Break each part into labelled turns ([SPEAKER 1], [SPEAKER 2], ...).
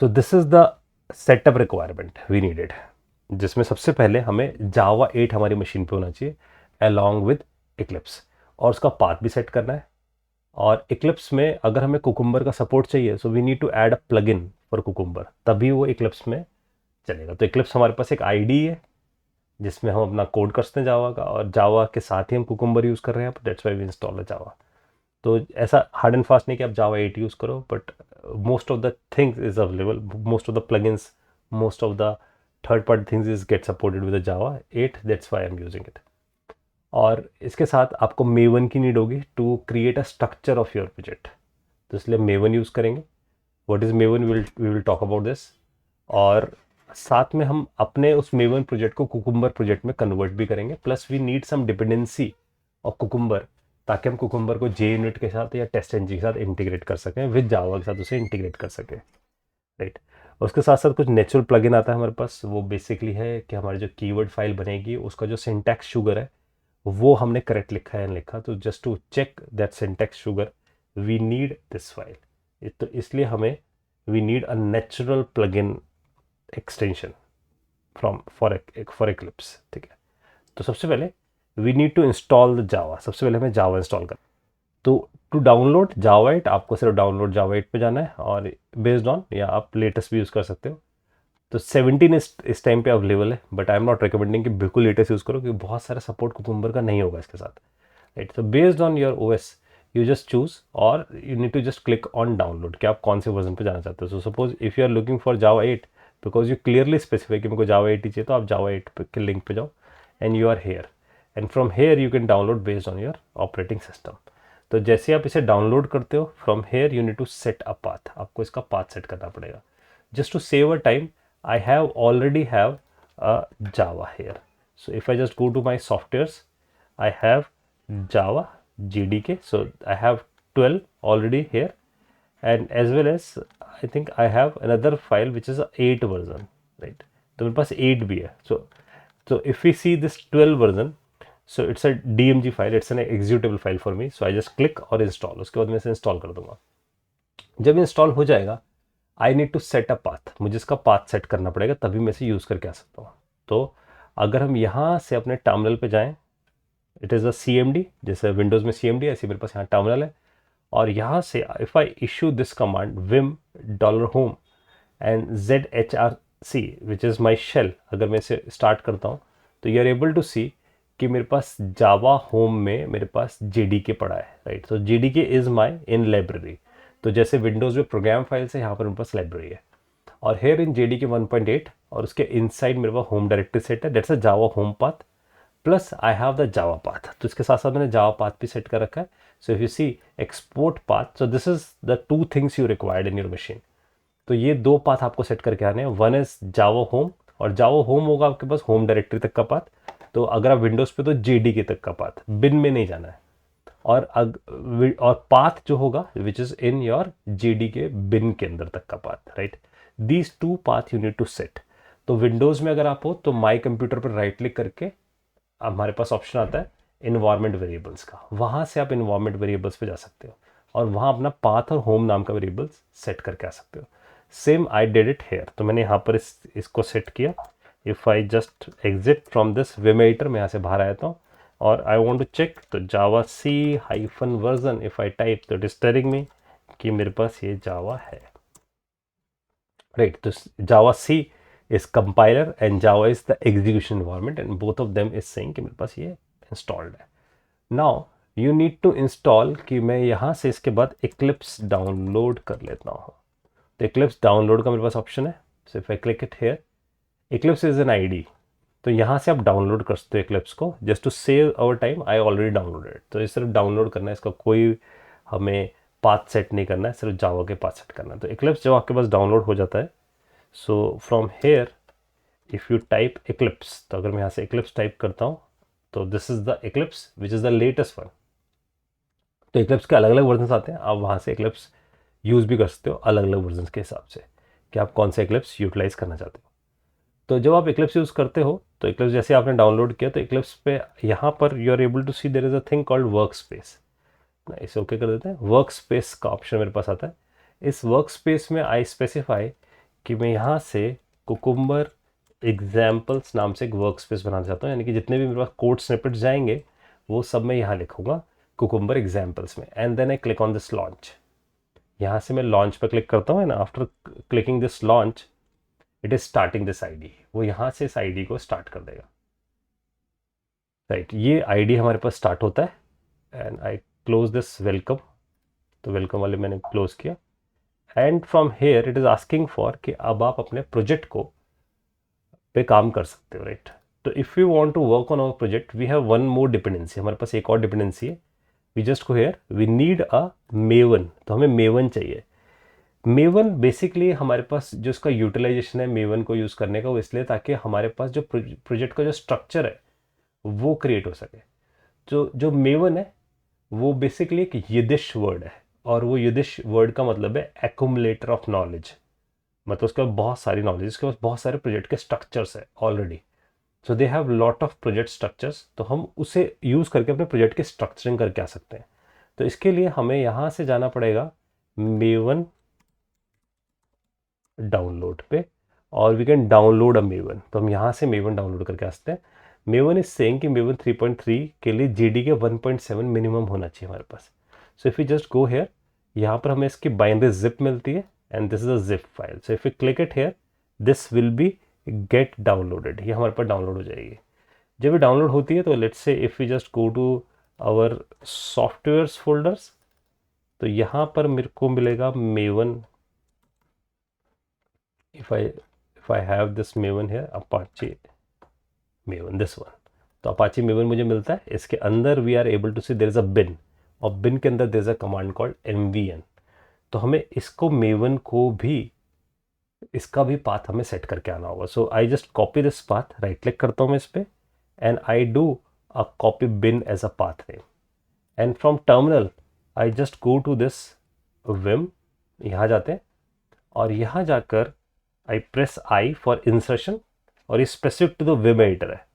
[SPEAKER 1] So this is the setup requirement we needed, जिसमें सबसे पहले हमें जावा 8 हमारी मशीन पे होना चाहिए अलॉन्ग विद इक्लिप्स, और उसका पाथ भी सेट करना है। और इक्लिप्स में अगर हमें कुकुम्बर का सपोर्ट चाहिए, so we need to add a plugin for cucumber, तभी वो इक्लिप्स में चलेगा। तो इक्लिप्स हमारे पास एक आईडी है जिसमें हम अपना कोड करते हैं जावा का, और जावा के साथ ही हम कुकुम्बर यूज़ कर रहे हैं, that's why we install Java. तो ऐसा हार्ड एंड फास्ट नहीं कि आप जावा 8 यूज़ करो, but most of the things is available, most of the plugins, most of the third party things is get supported with Java 8, that's why I am using it. और इसके साथ आपको Maven की need होगी to create a structure of your project, तो इसलिए Maven use करेंगे। What is Maven, we will talk about this. और साथ में हम अपने उस मेवन प्रोजेक्ट को कुकुम्बर प्रोजेक्ट में कन्वर्ट भी करेंगे, plus we need some dependency of cucumber, ताकि हम कुकुम्बर को जे यूनिट के साथ या टेस्ट एनजी के साथ इंटीग्रेट कर सकें, विद जावा के साथ उसे इंटीग्रेट कर सकें, राइट। उसके साथ साथ कुछ नेचुरल प्लगइन आता है हमारे पास, वो बेसिकली है कि हमारी जो कीवर्ड फाइल बनेगी उसका जो सिंटैक्स शुगर है वो हमने करेक्ट लिखा है या लिखा, तो just to check that syntax sugar we need this file. तो इसलिए हमें we need a natural plugin extension from for Eclipse, ठीक है। तो सबसे पहले we need to install the Java, सबसे पहले हमें जावा इंस्टॉल करना। तो टू डाउनलोड जावा 8 आपको सिर्फ डाउनलोड जावा 8 पे जाना है, और बेस्ड ऑन, या आप लेटेस्ट भी यूज़ कर सकते हो। तो 17 इस टाइम पे अवेलेबल है, but I am not recommending कि बिल्कुल लेटेस्ट यूज़ करो, क्योंकि बहुत सारा सपोर्ट कुकुम्बर का नहीं होगा इसके साथ, राइट। तो based on your OS you just choose, और you need to just click on download कि आप कौन से वर्जन पे जाना चाहते हो। So suppose if you are looking for Java 8, because you clearly specify कि मेरे को जावा 8 ही चाहिए, तो आप जावा 8 के लिंक पे जाओ and you are here, and from here you can download based on your operating system. तो जैसे आप इसे डाउनलोड करते हो, from here you need to set a path, आपको इसका पाथ सेट करना पड़ेगा। just to save a time, I have already have a Java here. So if I just go to my softwares, I have Java JDK, so I have 12 already here, and as well as I think I have another file which is a 8 version, right? तो मेरे पास 8 भी है। So if we see this 12 version, so it's a DMG file, it's an executable file for me, so I just click और install, उसके बाद मैं इसे install कर दूंगा। जब इंस्टॉल हो जाएगा, I need to set a path, मुझे इसका पाथ सेट करना पड़ेगा, तभी मैं इसे यूज़ करके आ सकता हूँ। तो अगर हम यहाँ से अपने टर्मिनल पे जाएं, इट इज़ अ CMD, जैसे विंडोज़ में CMD है, ऐसे मेरे पास यहाँ टर्मिनल है, और यहाँ से if I issue this command vim $home and ZHRC which is my shell, अगर मैं इसे स्टार्ट करता हूँ, तो you are able to see कि मेरे पास जावा होम में मेरे पास JDK पड़ा है, राइट। तो JDK is my in library. तो जैसे विंडोज़ में प्रोग्राम फाइल्स है, यहाँ पर मेरे पास लाइब्रेरी है, और हेयर इन JDK 1.8, और उसके इनसाइड मेरे पास होम डायरेक्टरी सेट है, that's a Java home path, plus I have the Java path. तो इसके साथ साथ मैंने जावा पाथ भी सेट कर रखा है। So if you see export path, so this is the two things you required in your machine. तो ये दो पाथ आपको सेट करके आने हैं, वन इज जावा होम, और जावा होम होगा आपके पास होम डायरेक्टरी तक का पाथ। तो अगर आप विंडोज़ पे तो JDK तक का पाथ, बिन में नहीं जाना है। और पाथ जो होगा which is in your JDK bin के अंदर तक का path, right. These two path you need to set. तो विंडोज़ में अगर आप हो तो माई कंप्यूटर पर राइट क्लिक करके हमारे पास ऑप्शन आता है इन्वायरमेंट वेरिएबल्स का, वहाँ से आप इन्वायरमेंट वेरिएबल्स पे जा सकते हो, और वहाँ अपना पाथ और होम नाम का वेरिएबल्स सेट करके आ सकते हो। Same I did it here, तो मैंने यहाँ पर इसको सेट किया। If I just exit from this Vim editor, मैं यहाँ से बाहर आया था, और आई वांट टू चेक, तो जावा C-वर्जन इफ़ आई टाइप, तो इट इज टेलिंग मी कि मेरे पास ये जावा है, राइट। तो जावा C is compiler and Java is the execution environment, and both of them is saying कि मेरे पास ये installed है। Now you need to install कि मैं यहाँ से इसके बाद Eclipse डाउनलोड कर लेता हूँ। तो Eclipse डाउनलोड का मेरे पास ऑप्शन है, so if I click it here, Eclipse is an ID, तो यहाँ से आप डाउनलोड कर सकते हो Eclipse को। Just to save our time I already downloaded, तो ये सिर्फ डाउनलोड करना है, इसका कोई हमें पाथ सेट नहीं करना है, सिर्फ जावा के पाथ सेट करना है। तो Eclipse जब आपके पास डाउनलोड हो जाता है, so from here if you type Eclipse, तो अगर मैं यहाँ से Eclipse टाइप करता हूँ, तो this is the Eclipse which is the latest one. तो Eclipse के अलग अलग वर्जन आते हैं, आप वहाँ से Eclipse यूज़ भी कर सकते हो अलग अलग वर्जन के हिसाब से कि आप कौन से Eclipse यूटिलाइज करना चाहते हो। तो जब आप Eclipse यूज़ करते हो, तो Eclipse जैसे आपने डाउनलोड किया, तो Eclipse पे यहाँ पर you are able to see there is a thing called work space. इसे ओके कर देते हैं। वर्क स्पेस का ऑप्शन मेरे पास आता है। इस वर्क स्पेस में आई स्पेसिफाई कि मैं यहाँ से कुकुम्बर एग्जाम्पल्स नाम से एक वर्क स्पेस बनाना चाहता हूँ, यानी कि जितने भी मेरे पास कोड स्निपेट्स जाएंगे वो सब मैं यहाँ लिखूंगा कुकुम्बर एग्जाम्पल्स में। And then I click on this launch. यहाँ से मैं लॉन्च पर क्लिक करता हूँ and after clicking this launch it is starting this IDE. वो यहाँ से इस आईडी को स्टार्ट कर देगा। राइट, ये आईडी हमारे पास स्टार्ट होता है and I close this welcome. तो वेलकम वाले मैंने क्लोज किया and from here it is asking for कि अब आप अपने प्रोजेक्ट को पे काम कर सकते हो। राइट, तो if you want to work on our project we have one more dependency. हमारे पास एक और डिपेंडेंसी है। We just go here, we need a Maven. तो हमें मेवन चाहिए। मेवन बेसिकली हमारे पास जो इसका यूटिलाइजेशन है मेवन को यूज़ करने का, वो इसलिए ताकि हमारे पास जो प्रोजेक्ट का जो स्ट्रक्चर है वो क्रिएट हो सके। जो जो मेवन है वो बेसिकली एक यिदिश वर्ड है और वो यिदिश वर्ड का मतलब है एक्यूमुलेटर ऑफ नॉलेज। मतलब उसके पास बहुत सारी नॉलेज, उसके पास बहुत सारे प्रोजेक्ट के स्ट्रक्चर्स है already. So they have lot of project structures. तो हम उसे यूज़ करके अपने प्रोजेक्ट की स्ट्रक्चरिंग करके आ सकते हैं। तो इसके लिए हमें यहाँ से जाना पड़ेगा मेवन डाउनलोड पे और we can download a Maven. तो हम यहाँ से मेवन डाउनलोड करके आ सकते हैं। मेवन इज सेइंग कि मेवन 3.3 के लिए JDK 1.7 मिनिमम होना चाहिए हमारे पास। So if you just go here, यहाँ पर हमें इसकी बाइनरी जिप मिलती है and this is a zip file. So if you click it here this will be get downloaded. ये हमारे पास डाउनलोड हो जाएगी। जब ये डाउनलोड होती है तो let's see if you just go to our softwares folders, तो यहाँ पर मेरे को मिलेगा Maven. if I have this maven here, Apache maven, this one, तो Apache maven मुझे मिलता है। इसके अंदर we are able to see there is a bin और bin के अंदर there is a command called mvn। तो हमें इसको maven को भी इसका भी पाथ हमें सेट करके आना होगा। So I just copy this path, right click करता हूँ मैं इस पर and I do a copy bin as a path name and from terminal I just go to this vim. यहाँ जाते हैं और यहाँ जाकर I press I for insertion और ये specific to the vim editor है।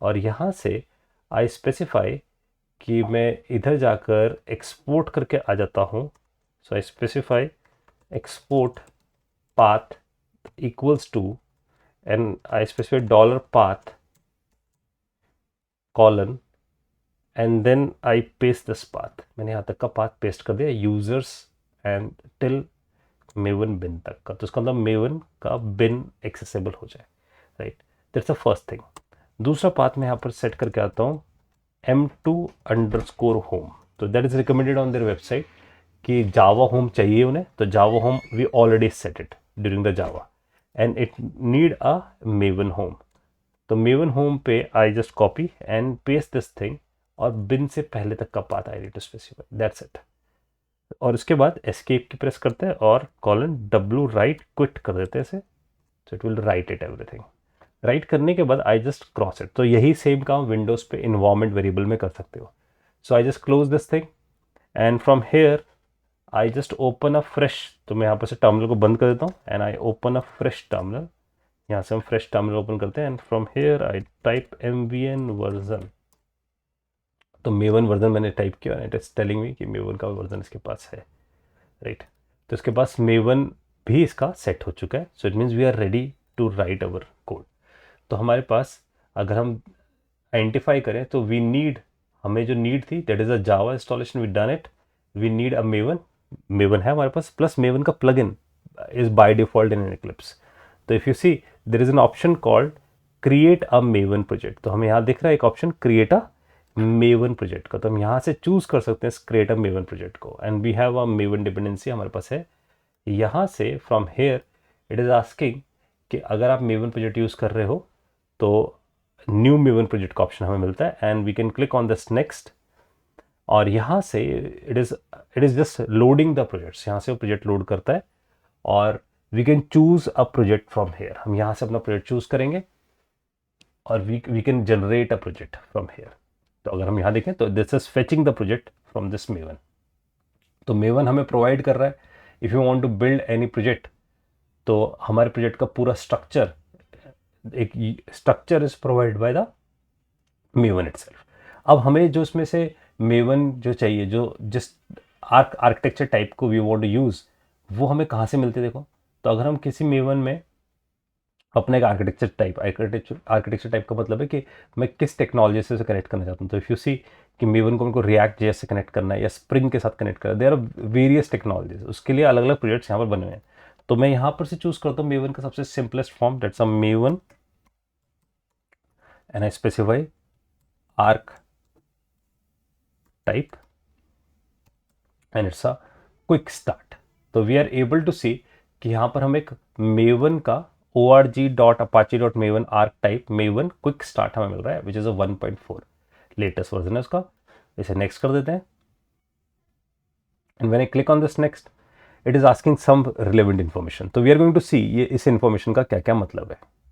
[SPEAKER 1] और यहाँ से आई स्पेसिफाई कि मैं इधर जाकर एक्सपोर्ट करके आ जाता हूँ। So I specify export path equals to and I specify dollar path colon and then I paste this path. मैंने यहाँ तक का पाथ पेस्ट कर दिया, users and till Maven bin तक का। तो इसका मतलब मेवन का बिन एक्सेसिबल हो जाए। Right, that's the first thing. दूसरा पाथ मैं यहाँ पर सेट करके आता हूँ m2_home। तो that is recommended on their website कि जावा होम चाहिए उन्हें। तो Java home we already set it during the Java and it need a Maven home. तो मेवन होम पे I just copy and paste this thing और bin से पहले तक का path I need to specify, that's it. और उसके बाद एस्केप की प्रेस करते हैं और कॉलन W राइट क्विट कर देते हैं इसे। So it will write it everything. Right करने के बाद आई जस्ट क्रॉस इट। तो यही सेम काम विंडोज़ पे इन्वायरमेंट वेरिएबल में कर सकते हो। So I just close this thing and from here I just open a fresh. तो मैं यहाँ पर से टर्मिनल को बंद कर देता हूँ and I open a fresh terminal. यहाँ से हम फ्रेश टर्मिनल ओपन करते हैं and from here I type mvn version. तो मेवन वर्जन मैंने टाइप किया and it is telling me कि मेवन का वर्जन इसके पास है। राइट, तो इसके पास मेवन भी इसका सेट हो चुका है। So it means we are ready to write our code. तो हमारे पास अगर हम आइडेंटिफाई करें तो वी नीड, हमें जो नीड थी that is a Java installation, we done it. We need a Maven, Maven है हमारे पास, प्लस मेवन का plugin is by default in Eclipse. तो if you see there is an option called create a Maven project. तो हमें यहाँ दिख रहा है एक option create a Maven project का। तो हम यहाँ से चूज कर सकते हैं क्रिएट अ मेवन प्रोजेक्ट को and we have a maven dependency हमारे पास है। यहाँ से from here it is asking कि अगर आप मेवन प्रोजेक्ट यूज कर रहे हो तो न्यू मेवन प्रोजेक्ट का ऑप्शन हमें मिलता है and we can click on this next. और यहाँ से it is just loading the projects. यहाँ से वो प्रोजेक्ट लोड करता है और we can choose a project from here. हम यहाँ से अपना प्रोजेक्ट चूज करेंगे और we can generate a project from here. तो अगर हम यहाँ देखें तो this is fetching the project from this Maven. तो मेवन हमें प्रोवाइड कर रहा है if you want to build any project, तो हमारे प्रोजेक्ट का पूरा स्ट्रक्चर, एक structure is provide by the Maven itself. अब हमें जो इसमें से मेवन जो चाहिए, जो जिस आर्किटेक्चर टाइप को वी वांट टू यूज़, वो हमें कहाँ से मिलते हैं देखो। तो अगर हम किसी मेवन में अपने एक आर्किटेक्चर टाइप का मतलब है कि मैं किस टेक्नोलॉजी से कनेक्ट करना चाहता हूँ। तो इफ़ यू सी कि मेवन को हमको रिएक्ट जेएस से कनेक्ट करना है या स्प्रिंग के साथ कनेक्ट करना है, देयर आर वेरियस टेक्नोलॉजीज, उसके लिए अलग अलग प्रोजेक्ट्स यहाँ पर बने हुए हैं। तो मैं यहाँ पर से चूज करता हूँ मेवन का सबसे simplest form, that's a Maven and I specify archetype and it's a quick start. तो we are able to see कि यहाँ पर हम एक मेवन का org.apache.maven archetype Maven quick start हमें मिल रहा है, which is a 1.4 latest version है उसका। इसे नेक्स्ट कर देते हैं and when I click on this next, it is asking some relevant information. तो वी आर गोइंग टू सी ये इस इन्फॉर्मेशन का क्या क्या मतलब है।